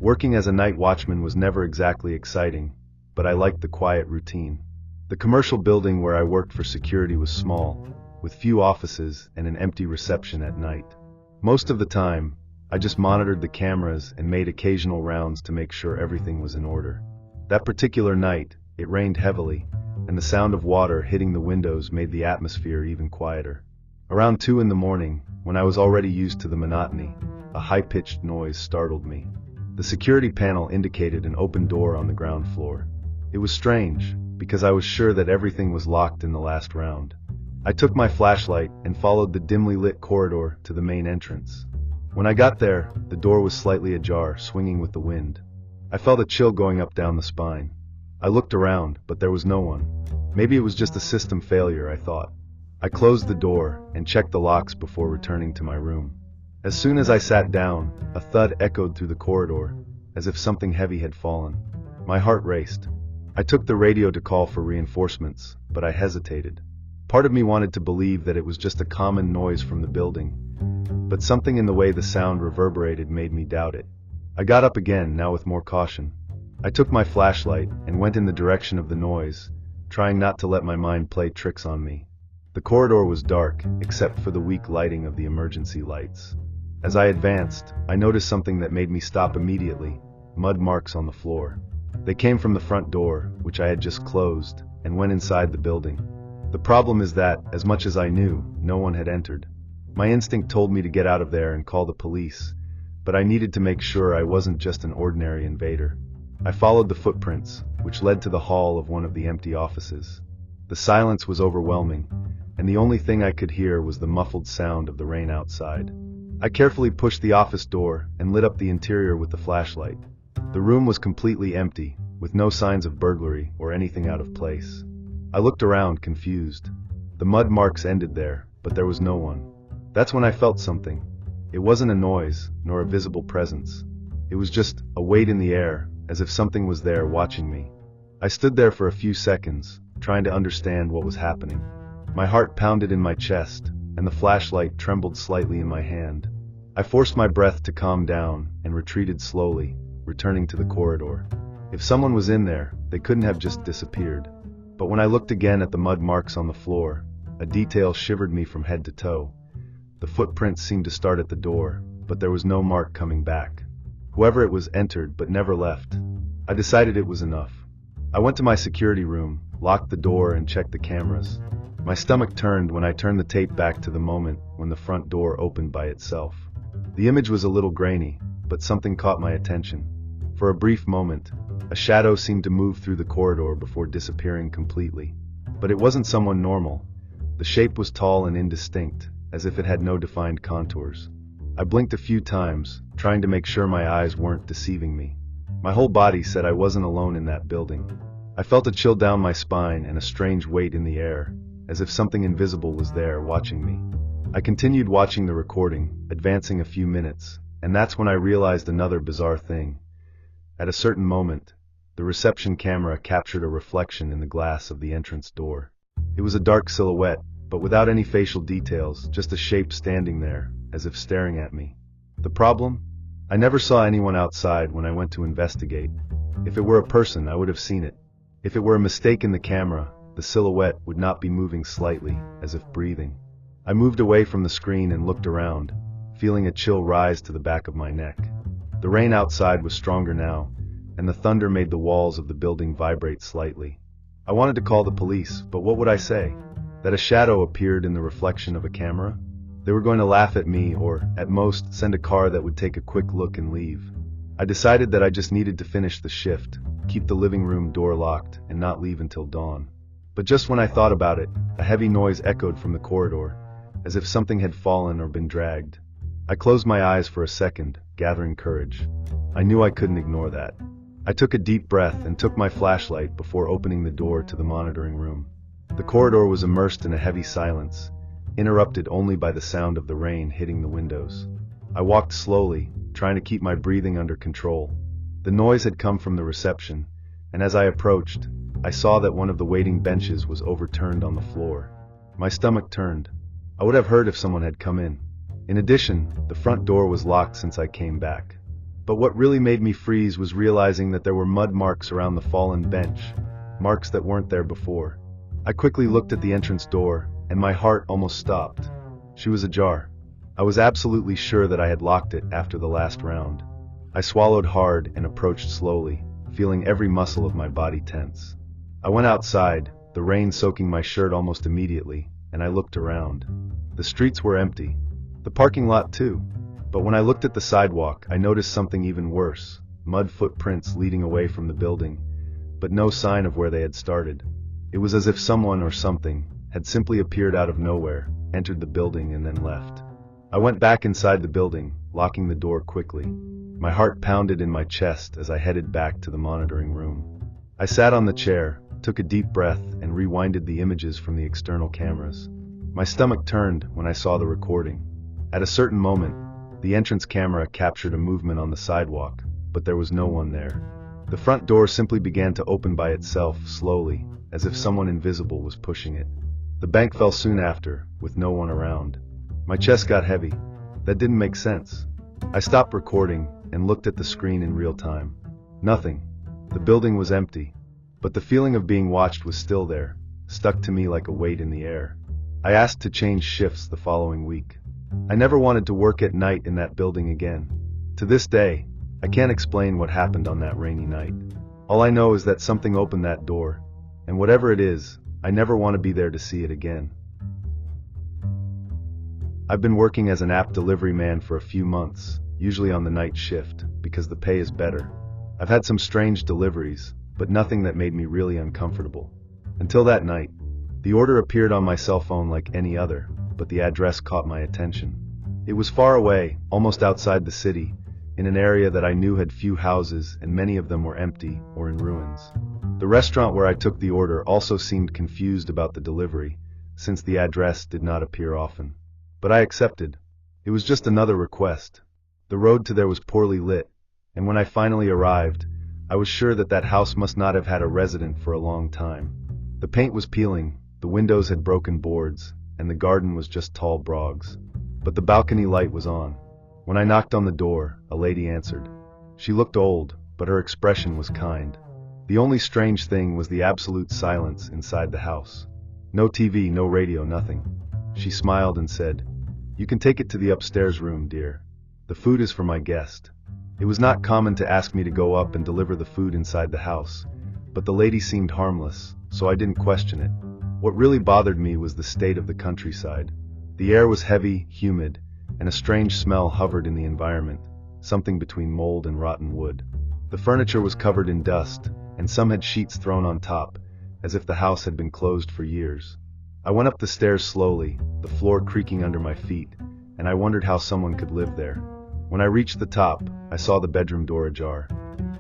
Working as a night watchman was never exactly exciting, but I liked the quiet routine. The commercial building where I worked for security was small, with few offices and an empty reception at night. Most of the time, I just monitored the cameras and made occasional rounds to make sure everything was in order. That particular night, it rained heavily, and the sound of water hitting the windows made the atmosphere even quieter. Around 2 in the morning, when I was already used to the monotony, a high-pitched noise startled me. The security panel indicated an open door on the ground floor. It was strange, because I was sure that everything was locked in the last round. I took my flashlight and followed the dimly lit corridor to the main entrance. When I got there, the door was slightly ajar, swinging with the wind. I felt a chill going up down the spine. I looked around, but there was no one. Maybe it was just a system failure, I thought. I closed the door and checked the locks before returning to my room. As soon as I sat down, a thud echoed through the corridor, as if something heavy had fallen. My heart raced. I took the radio to call for reinforcements, but I hesitated. Part of me wanted to believe that it was just a common noise from the building, but something in the way the sound reverberated made me doubt it. I got up again, now with more caution. I took my flashlight and went in the direction of the noise, trying not to let my mind play tricks on me. The corridor was dark, except for the weak lighting of the emergency lights. As I advanced, I noticed something that made me stop immediately: mud marks on the floor. They came from the front door, which I had just closed, and went inside the building. The problem is that, as much as I knew, no one had entered. My instinct told me to get out of there and call the police, but I needed to make sure I wasn't just an ordinary invader. I followed the footprints, which led to the hall of one of the empty offices. The silence was overwhelming, and the only thing I could hear was the muffled sound of the rain outside. I carefully pushed the office door and lit up the interior with the flashlight. The room was completely empty, with no signs of burglary or anything out of place. I looked around, confused. The mud marks ended there, but there was no one. That's when I felt something. It wasn't a noise, nor a visible presence. It was just a weight in the air, as if something was there watching me. I stood there for a few seconds, trying to understand what was happening. My heart pounded in my chest, and the flashlight trembled slightly in my hand. I forced my breath to calm down and retreated slowly, returning to the corridor. If someone was in there, they couldn't have just disappeared. But when I looked again at the mud marks on the floor, a detail shivered me from head to toe. The footprints seemed to start at the door, but there was no mark coming back. Whoever it was entered but never left. I decided it was enough. I went to my security room, locked the door, and checked the cameras. My stomach turned when I turned the tape back to the moment when the front door opened by itself. The image was a little grainy, but something caught my attention. For a brief moment, a shadow seemed to move through the corridor before disappearing completely. But it wasn't someone normal. The shape was tall and indistinct, as if it had no defined contours. I blinked a few times, trying to make sure my eyes weren't deceiving me. My whole body said I wasn't alone in that building. I felt a chill down my spine and a strange weight in the air, as if something invisible was there watching me. I continued watching the recording, advancing a few minutes, and that's when I realized another bizarre thing. At a certain moment, the reception camera captured a reflection in the glass of the entrance door. It was a dark silhouette, but without any facial details, just a shape standing there, as if staring at me. The problem? I never saw anyone outside when I went to investigate. If it were a person, I would have seen it. If it were a mistake in the camera, the silhouette would not be moving slightly, as if breathing. I moved away from the screen and looked around, feeling a chill rise to the back of my neck. The rain outside was stronger now, and the thunder made the walls of the building vibrate slightly. I wanted to call the police, but what would I say? That a shadow appeared in the reflection of a camera? They were going to laugh at me or, at most, send a car that would take a quick look and leave. I decided that I just needed to finish the shift, keep the living room door locked, and not leave until dawn. But just when I thought about it, a heavy noise echoed from the corridor, as if something had fallen or been dragged. I closed my eyes for a second, gathering courage. I knew I couldn't ignore that. I took a deep breath and took my flashlight before opening the door to the monitoring room. The corridor was immersed in a heavy silence, interrupted only by the sound of the rain hitting the windows. I walked slowly, trying to keep my breathing under control. The noise had come from the reception, and as I approached, I saw that one of the waiting benches was overturned on the floor. My stomach turned. I would have heard if someone had come in. In addition, the front door was locked since I came back. But what really made me freeze was realizing that there were mud marks around the fallen bench, marks that weren't there before. I quickly looked at the entrance door, and my heart almost stopped. She was ajar. I was absolutely sure that I had locked it after the last round. I swallowed hard and approached slowly, feeling every muscle of my body tense. I went outside, the rain soaking my shirt almost immediately, and I looked around. The streets were empty. The parking lot too. But when I looked at the sidewalk, I noticed something even worse. Mud footprints leading away from the building, but no sign of where they had started. It was as if someone or something had simply appeared out of nowhere, entered the building and then left. I went back inside the building, locking the door quickly. My heart pounded in my chest as I headed back to the monitoring room. I sat on the chair, took a deep breath, and rewinded the images from the external cameras. My stomach turned when I saw the recording. At a certain moment, the entrance camera captured a movement on the sidewalk, but there was no one there. The front door simply began to open by itself, slowly, as if someone invisible was pushing it. The bank fell soon after, with no one around. My chest got heavy. That didn't make sense. I stopped recording and looked at the screen in real time. Nothing. The building was empty, but the feeling of being watched was still there, stuck to me like a weight in the air. I asked to change shifts the following week. I never wanted to work at night in that building again. To this day, I can't explain what happened on that rainy night. All I know is that something opened that door, and whatever it is, I never want to be there to see it again. I've been working as an app delivery man for a few months, usually on the night shift, because the pay is better. I've had some strange deliveries, but nothing that made me really uncomfortable. Until that night. The order appeared on my cell phone like any other, but the address caught my attention. It was far away, almost outside the city, in an area that I knew had few houses and many of them were empty or in ruins. The restaurant where I took the order also seemed confused about the delivery, since the address did not appear often. But I accepted. It was just another request. The road to there was poorly lit, and when I finally arrived, I was sure that that house must not have had a resident for a long time. The paint was peeling, the windows had broken boards, and the garden was just tall brogs. But the balcony light was on. When I knocked on the door, a lady answered. She looked old, but her expression was kind. The only strange thing was the absolute silence inside the house. No TV, no radio, nothing. She smiled and said, "You can take it to the upstairs room, dear. The food is for my guest." It was not common to ask me to go up and deliver the food inside the house, but the lady seemed harmless, so I didn't question it. What really bothered me was the state of the countryside. The air was heavy, humid, and a strange smell hovered in the environment, something between mold and rotten wood. The furniture was covered in dust, and some had sheets thrown on top, as if the house had been closed for years. I went up the stairs slowly, the floor creaking under my feet, and I wondered how someone could live there. When I reached the top, I saw the bedroom door ajar.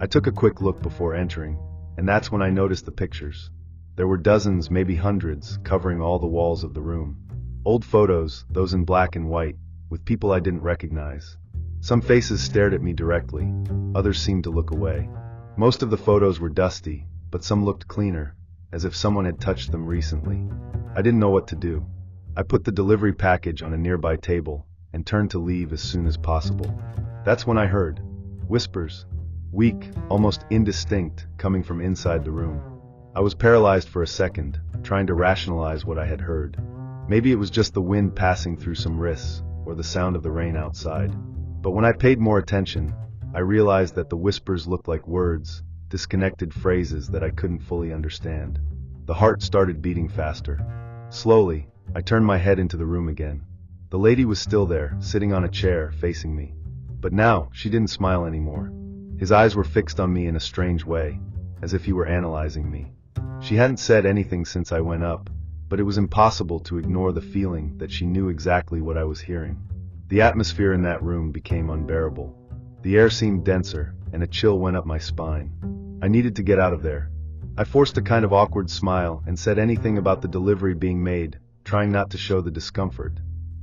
I took a quick look before entering, and that's when I noticed the pictures. There were dozens, maybe hundreds, covering all the walls of the room. Old photos, those in black and white, with people I didn't recognize. Some faces stared at me directly, others seemed to look away. Most of the photos were dusty, but some looked cleaner, as if someone had touched them recently. I didn't know what to do. I put the delivery package on a nearby table, and turned to leave as soon as possible. That's when I heard whispers, weak, almost indistinct, coming from inside the room. I was paralyzed for a second, trying to rationalize what I had heard. Maybe it was just the wind passing through some rifts, or the sound of the rain outside. But when I paid more attention, I realized that the whispers looked like words, disconnected phrases that I couldn't fully understand. The heart started beating faster. Slowly, I turned my head into the room again. The lady was still there, sitting on a chair, facing me. But now, she didn't smile anymore. His eyes were fixed on me in a strange way, as if he were analyzing me. She hadn't said anything since I went up, but it was impossible to ignore the feeling that she knew exactly what I was hearing. The atmosphere in that room became unbearable. The air seemed denser, and a chill went up my spine. I needed to get out of there. I forced a kind of awkward smile and said anything about the delivery being made, trying not to show the discomfort.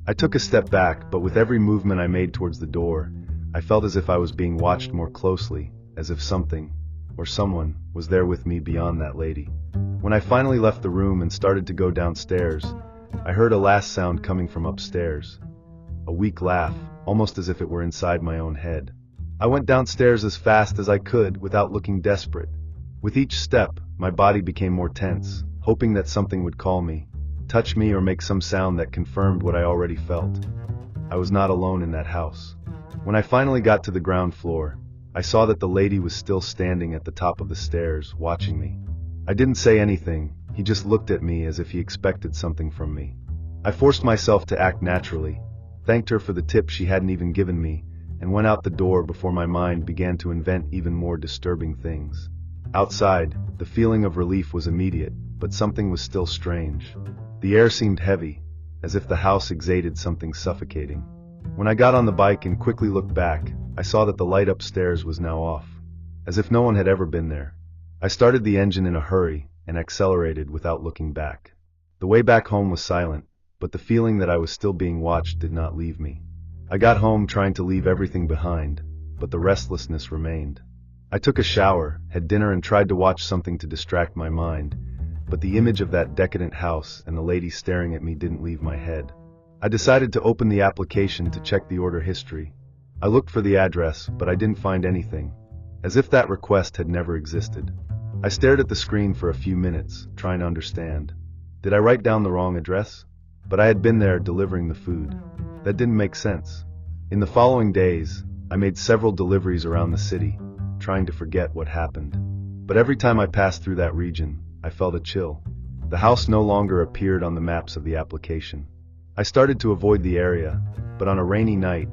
I took a step back, but with every movement I made towards the door, I felt as if I was being watched more closely, as if something, or someone, was there with me beyond that lady. When I finally left the room and started to go downstairs, I heard a last sound coming from upstairs. A weak laugh, almost as if it were inside my own head. I went downstairs as fast as I could without looking desperate. With each step, my body became more tense, hoping that something would call me, touch me, or make some sound that confirmed what I already felt. I was not alone in that house. When I finally got to the ground floor, I saw that the lady was still standing at the top of the stairs, watching me. I didn't say anything, he just looked at me as if he expected something from me. I forced myself to act naturally, thanked her for the tip she hadn't even given me, and went out the door before my mind began to invent even more disturbing things. Outside, the feeling of relief was immediate, but something was still strange. The air seemed heavy, as if the house exhaled something suffocating. When I got on the bike and quickly looked back, I saw that the light upstairs was now off, as if no one had ever been there. I started the engine in a hurry and accelerated without looking back. The way back home was silent, but the feeling that I was still being watched did not leave me. I got home trying to leave everything behind, but the restlessness remained. I took a shower, had dinner, and tried to watch something to distract my mind, but the image of that decadent house and the lady staring at me didn't leave my head. I decided to open the application to check the order history. I looked for the address, but I didn't find anything, as if that request had never existed. I stared at the screen for a few minutes, trying to understand. Did I write down the wrong address? But I had been there delivering the food. That didn't make sense. In the following days, I made several deliveries around the city, trying to forget what happened. But every time I passed through that region, I felt a chill. The house no longer appeared on the maps of the application. I started to avoid the area, but on a rainy night,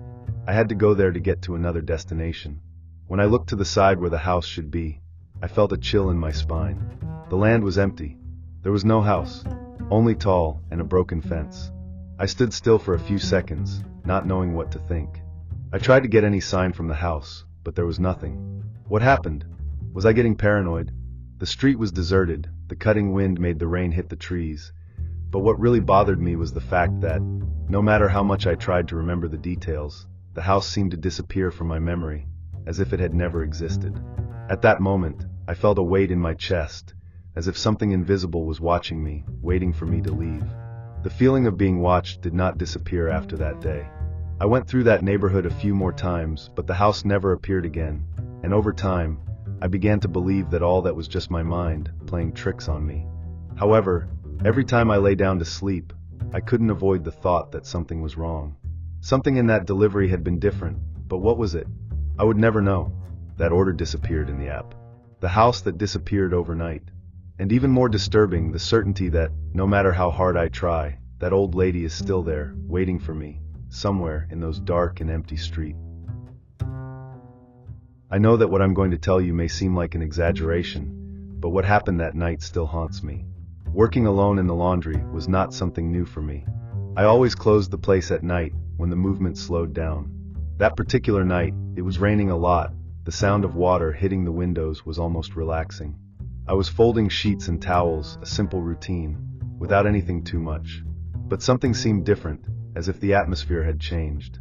I had to go there to get to another destination. When I looked to the side where the house should be, I felt a chill in my spine. The land was empty. There was no house, only tall and a broken fence. I stood still for a few seconds, not knowing what to think. I tried to get any sign from the house, but there was nothing. What happened? Was I getting paranoid? The street was deserted, the cutting wind made the rain hit the trees. But what really bothered me was the fact that, no matter how much I tried to remember the details, the house seemed to disappear from my memory, as if it had never existed. At that moment, I felt a weight in my chest, as if something invisible was watching me, waiting for me to leave. The feeling of being watched did not disappear after that day. I went through that neighborhood a few more times, but the house never appeared again, and over time, I began to believe that all that was just my mind, playing tricks on me. However, every time I lay down to sleep, I couldn't avoid the thought that something was wrong. Something in that delivery had been different, but what was it? I would never know. That order disappeared in the app. The house that disappeared overnight. And even more disturbing, the certainty that, no matter how hard I try, that old lady is still there, waiting for me, somewhere in those dark and empty streets. I know that what I'm going to tell you may seem like an exaggeration, but what happened that night still haunts me. Working alone in the laundry was not something new for me. I always closed the place at night when the movement slowed down. That particular night, it was raining a lot. The sound of water hitting the windows was almost relaxing. I was folding sheets and towels, a simple routine, without anything too much. But something seemed different, as if the atmosphere had changed.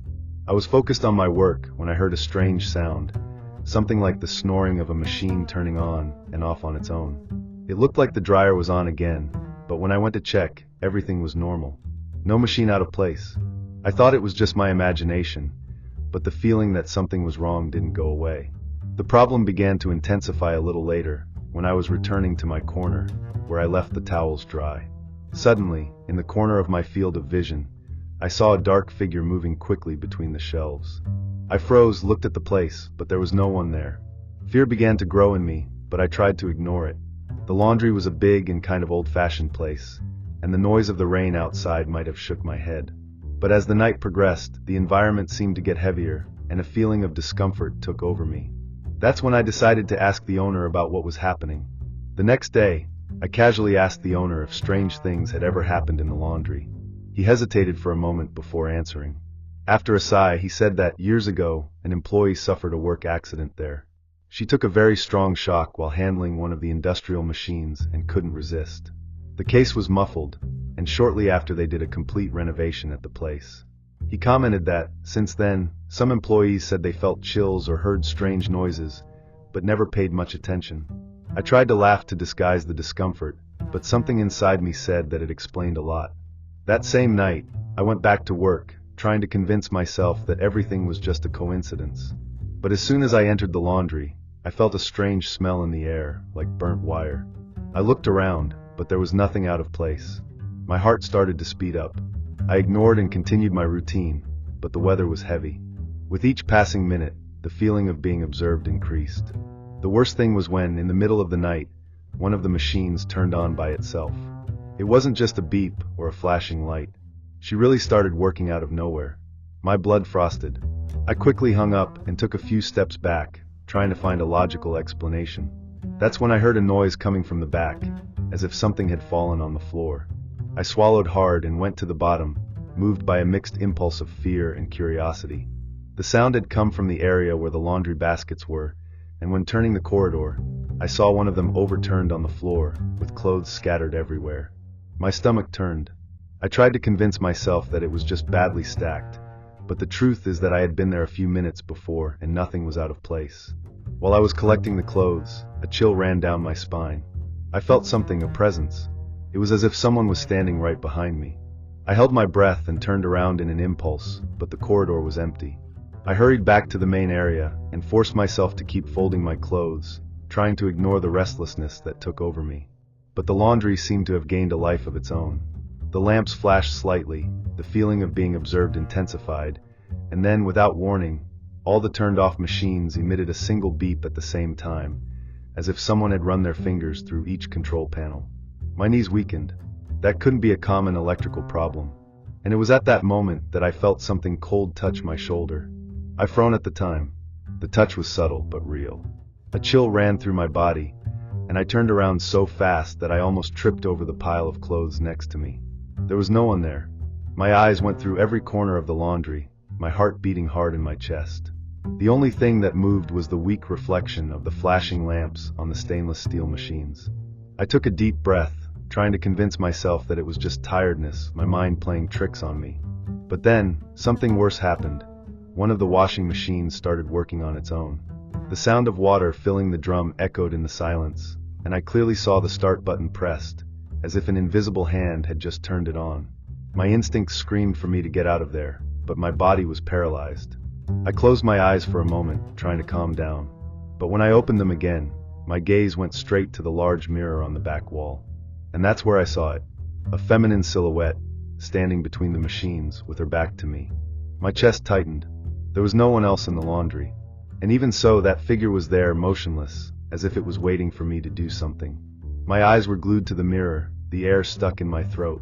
I was focused on my work when I heard a strange sound, something like the snoring of a machine turning on and off on its own. It looked like the dryer was on again, but when I went to check, everything was normal. No machine out of place. I thought it was just my imagination, but the feeling that something was wrong didn't go away. The problem began to intensify a little later, when I was returning to my corner, where I left the towels dry. Suddenly, in the corner of my field of vision, I saw a dark figure moving quickly between the shelves. I froze, looked at the place, but there was no one there. Fear began to grow in me, but I tried to ignore it. The laundry was a big and kind of old-fashioned place, and the noise of the rain outside might have shook my head. But as the night progressed, the environment seemed to get heavier, and a feeling of discomfort took over me. That's when I decided to ask the owner about what was happening. The next day, I casually asked the owner if strange things had ever happened in the laundry. He hesitated for a moment before answering. After a sigh, he said that, years ago, an employee suffered a work accident there. She took a very strong shock while handling one of the industrial machines and couldn't resist. The case was muffled, and shortly after they did a complete renovation at the place. He commented that, since then, some employees said they felt chills or heard strange noises, but never paid much attention. I tried to laugh to disguise the discomfort, but something inside me said that it explained a lot. That same night, I went back to work, trying to convince myself that everything was just a coincidence. But as soon as I entered the laundry, I felt a strange smell in the air, like burnt wire. I looked around, but there was nothing out of place. My heart started to speed up. I ignored and continued my routine, but the weather was heavy. With each passing minute, the feeling of being observed increased. The worst thing was when, in the middle of the night, one of the machines turned on by itself. It wasn't just a beep or a flashing light. She really started working out of nowhere. My blood frosted. I quickly hung up and took a few steps back, trying to find a logical explanation. That's when I heard a noise coming from the back, as if something had fallen on the floor. I swallowed hard and went to the bottom, moved by a mixed impulse of fear and curiosity. The sound had come from the area where the laundry baskets were, and when turning the corridor, I saw one of them overturned on the floor, with clothes scattered everywhere. My stomach turned. I tried to convince myself that it was just badly stacked, but the truth is that I had been there a few minutes before and nothing was out of place. While I was collecting the clothes, a chill ran down my spine. I felt something, a presence. It was as if someone was standing right behind me. I held my breath and turned around in an impulse, but the corridor was empty. I hurried back to the main area and forced myself to keep folding my clothes, trying to ignore the restlessness that took over me. But the laundry seemed to have gained a life of its own. The lamps flashed slightly, the feeling of being observed intensified, and then, without warning, all the turned-off machines emitted a single beep at the same time, as if someone had run their fingers through each control panel. My knees weakened. That couldn't be a common electrical problem. And it was at that moment that I felt something cold touch my shoulder. I froze at the time. The touch was subtle but real. A chill ran through my body, and I turned around so fast that I almost tripped over the pile of clothes next to me. There was no one there. My eyes went through every corner of the laundry, my heart beating hard in my chest. The only thing that moved was the weak reflection of the flashing lamps on the stainless steel machines. I took a deep breath, trying to convince myself that it was just tiredness, my mind playing tricks on me. But then, something worse happened. One of the washing machines started working on its own. The sound of water filling the drum echoed in the silence, and I clearly saw the start button pressed, as if an invisible hand had just turned it on. My instincts screamed for me to get out of there, but my body was paralyzed. I closed my eyes for a moment, trying to calm down. But when I opened them again, my gaze went straight to the large mirror on the back wall. And that's where I saw it, a feminine silhouette, standing between the machines, with her back to me. My chest tightened. There was no one else in the laundry. And even so, that figure was there, motionless, as if it was waiting for me to do something. My eyes were glued to the mirror, the air stuck in my throat.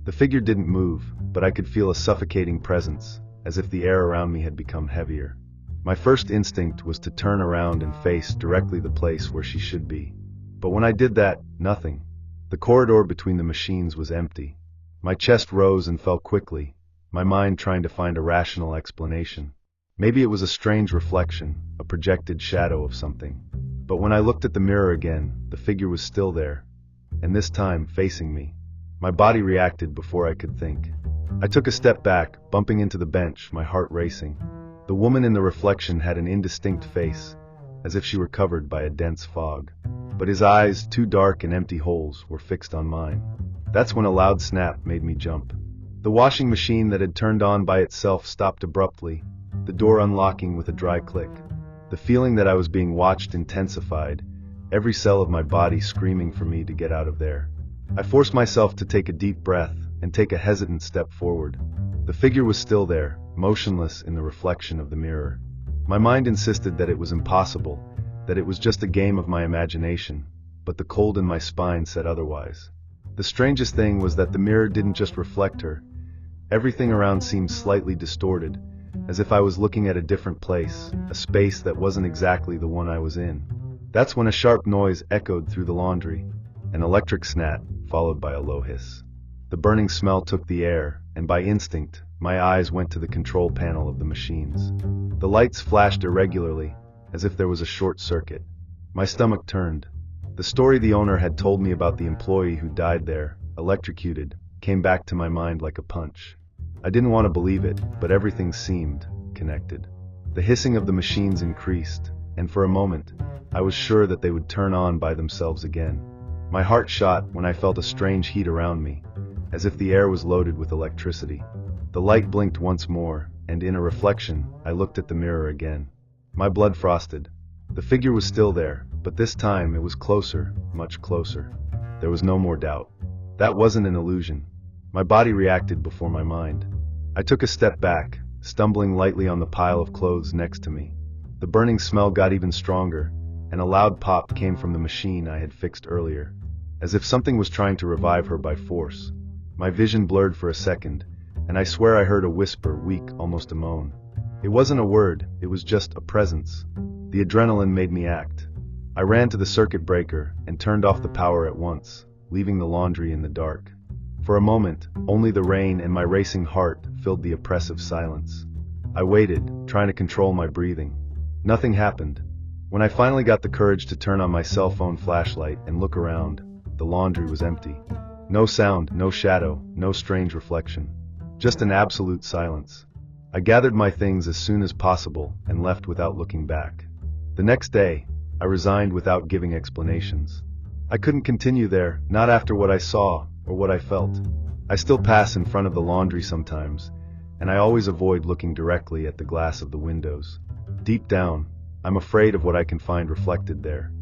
The figure didn't move, but I could feel a suffocating presence, as if the air around me had become heavier. My first instinct was to turn around and face directly the place where she should be. But when I did that, nothing. The corridor between the machines was empty. My chest rose and fell quickly, my mind trying to find a rational explanation. Maybe it was a strange reflection, a projected shadow of something. But when I looked at the mirror again, the figure was still there, and this time facing me. My body reacted before I could think. I took a step back, bumping into the bench, my heart racing. The woman in the reflection had an indistinct face, as if she were covered by a dense fog. But his eyes, two dark and empty holes, were fixed on mine. That's when a loud snap made me jump. The washing machine that had turned on by itself stopped abruptly, the door unlocking with a dry click. The feeling that I was being watched intensified, every cell of my body screaming for me to get out of there. I forced myself to take a deep breath and take a hesitant step forward. The figure was still there, motionless in the reflection of the mirror. My mind insisted that it was impossible, that it was just a game of my imagination, but the cold in my spine said otherwise. The strangest thing was that the mirror didn't just reflect her. Everything around seemed slightly distorted, as if I was looking at a different place, a space that wasn't exactly the one I was in. That's when a sharp noise echoed through the laundry, an electric snap, followed by a low hiss. The burning smell took the air, and by instinct, my eyes went to the control panel of the machines. The lights flashed irregularly, as if there was a short circuit. My stomach turned. The story the owner had told me about the employee who died there, electrocuted, came back to my mind like a punch. I didn't want to believe it, but everything seemed connected. The hissing of the machines increased, and for a moment, I was sure that they would turn on by themselves again. My heart shot when I felt a strange heat around me, as if the air was loaded with electricity. The light blinked once more, and in a reflection, I looked at the mirror again. My blood frosted. The figure was still there, but this time it was closer, much closer. There was no more doubt. That wasn't an illusion. My body reacted before my mind. I took a step back, stumbling lightly on the pile of clothes next to me. The burning smell got even stronger, and a loud pop came from the machine I had fixed earlier, as if something was trying to revive her by force. My vision blurred for a second, and I swear I heard a whisper, weak, almost a moan. It wasn't a word, it was just a presence. The adrenaline made me act. I ran to the circuit breaker and turned off the power at once, leaving the laundry in the dark. For a moment, only the rain and my racing heart filled the oppressive silence. I waited, trying to control my breathing. Nothing happened. When I finally got the courage to turn on my cell phone flashlight and look around, the laundry was empty. No sound, no shadow, no strange reflection. Just an absolute silence. I gathered my things as soon as possible and left without looking back. The next day, I resigned without giving explanations. I couldn't continue there, not after what I saw or what I felt. I still pass in front of the laundry sometimes, and I always avoid looking directly at the glass of the windows. Deep down, I'm afraid of what I can find reflected there.